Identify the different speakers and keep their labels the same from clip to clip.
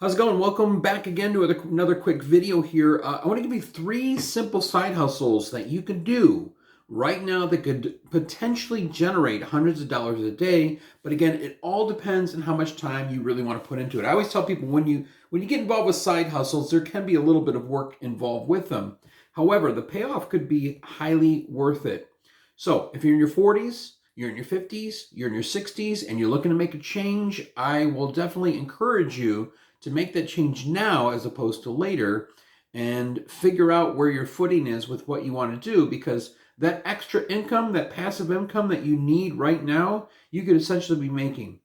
Speaker 1: How's it going? Welcome back again to another quick video here. I want to give you 3 simple side hustles that you can do right now that could potentially generate hundreds of dollars a day. But again, it all depends on how much time you really want to put into it. I always tell people when you get involved with side hustles, there can be a little bit of work involved with them. However, the payoff could be highly worth it. So if you're in your 40s, you're in your 50s, you're in your 60s, and you're looking to make a change, I will definitely encourage you to make that change now as opposed to later and figure out where your footing is with what you want to do, because that extra income, that passive income that you need right now, you could essentially be making.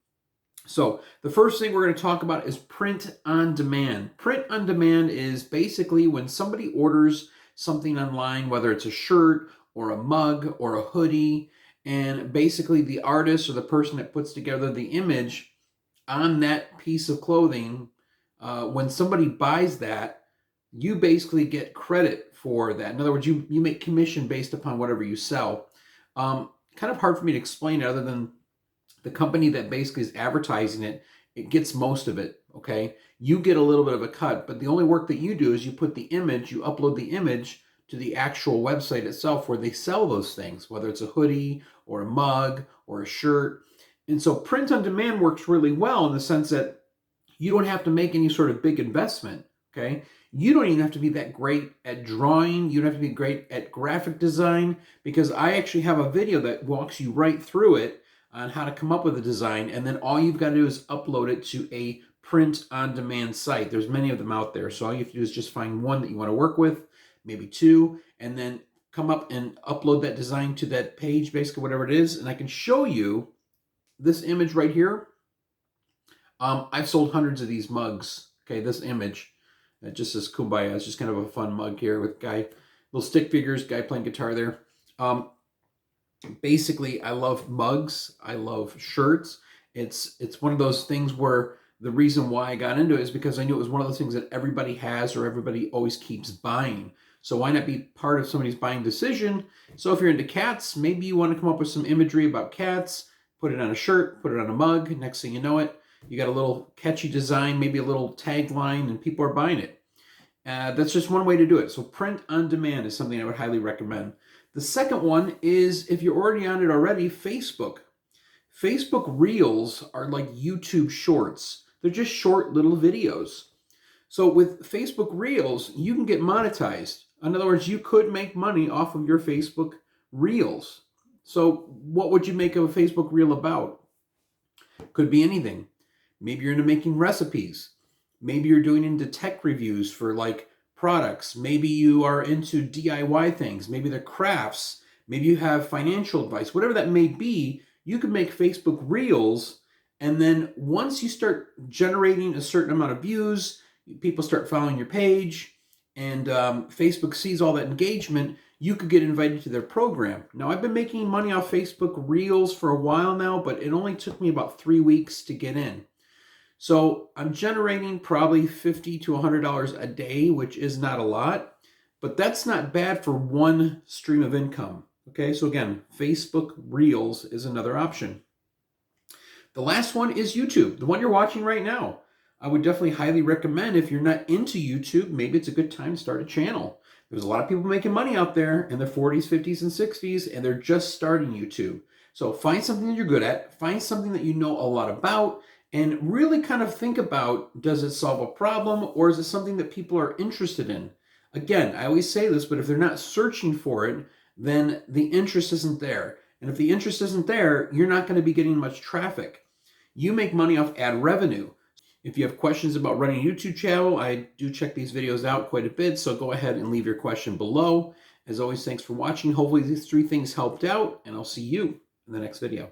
Speaker 1: So the first thing we're going to talk about is print on demand. Print on demand is basically when somebody orders something online, whether it's a shirt or a mug or a hoodie, and basically the artist or the person that puts together the image on that piece of clothing, when somebody buys that, you basically get credit for that. In other words, you make commission based upon whatever you sell. Kind of hard for me to explain it other than the company that basically is advertising it, it gets most of it, okay? You get a little bit of a cut, but the only work that you do is you put the image, you upload the image to the actual website itself where they sell those things, whether it's a hoodie or a mug or a shirt. And so print on demand works really well in the sense that you don't have to make any sort of big investment, okay? You don't even have to be that great at drawing. You don't have to be great at graphic design, because I actually have a video that walks you right through it on how to come up with a design, and then all you've got to do is upload it to a print-on-demand site. There's many of them out there, so all you have to do is just find one that you want to work with, maybe 2, and then come up and upload that design to that page, basically whatever it is, and I can show you this image right here. I've sold hundreds of these mugs. Okay, this image, it just says Kumbaya. It's just kind of a fun mug here with little stick figures, guy playing guitar there. Basically, I love mugs. I love shirts. It's one of those things where the reason why I got into it is because I knew it was one of those things that everybody has or everybody always keeps buying. So why not be part of somebody's buying decision? So if you're into cats, maybe you want to come up with some imagery about cats, put it on a shirt, put it on a mug. Next thing you know it, you got a little catchy design, maybe a little tagline, and people are buying it. That's just one way to do it. So print on demand is something I would highly recommend. The second one is, if you're already on it already, Facebook. Facebook Reels are like YouTube Shorts. They're just short little videos. So with Facebook Reels, you can get monetized. In other words, you could make money off of your Facebook Reels. So what would you make of a Facebook Reel about? Could be anything. Maybe you're into making recipes. Maybe you're doing into tech reviews for like products. Maybe you are into DIY things. Maybe they're crafts. Maybe you have financial advice. Whatever that may be, you can make Facebook Reels. And then once you start generating a certain amount of views, people start following your page, and Facebook sees all that engagement, you could get invited to their program. Now, I've been making money off Facebook Reels for a while now, but it only took me about 3 weeks to get in. So I'm generating probably $50 to $100 a day, which is not a lot, but that's not bad for one stream of income. Okay, so again, Facebook Reels is another option. The last one is YouTube, the one you're watching right now. I would definitely highly recommend, if you're not into YouTube, maybe it's a good time to start a channel. There's a lot of people making money out there in their 40s, 50s, and 60s, and they're just starting YouTube. So find something that you're good at, find something that you know a lot about, and really kind of think about, does it solve a problem, or is it something that people are interested in? Again, I always say this, but if they're not searching for it, then the interest isn't there. And if the interest isn't there, you're not going to be getting much traffic. You make money off ad revenue. If you have questions about running a YouTube channel, I do check these videos out quite a bit, so go ahead and leave your question below. As always, thanks for watching. Hopefully these 3 things helped out, and I'll see you in the next video.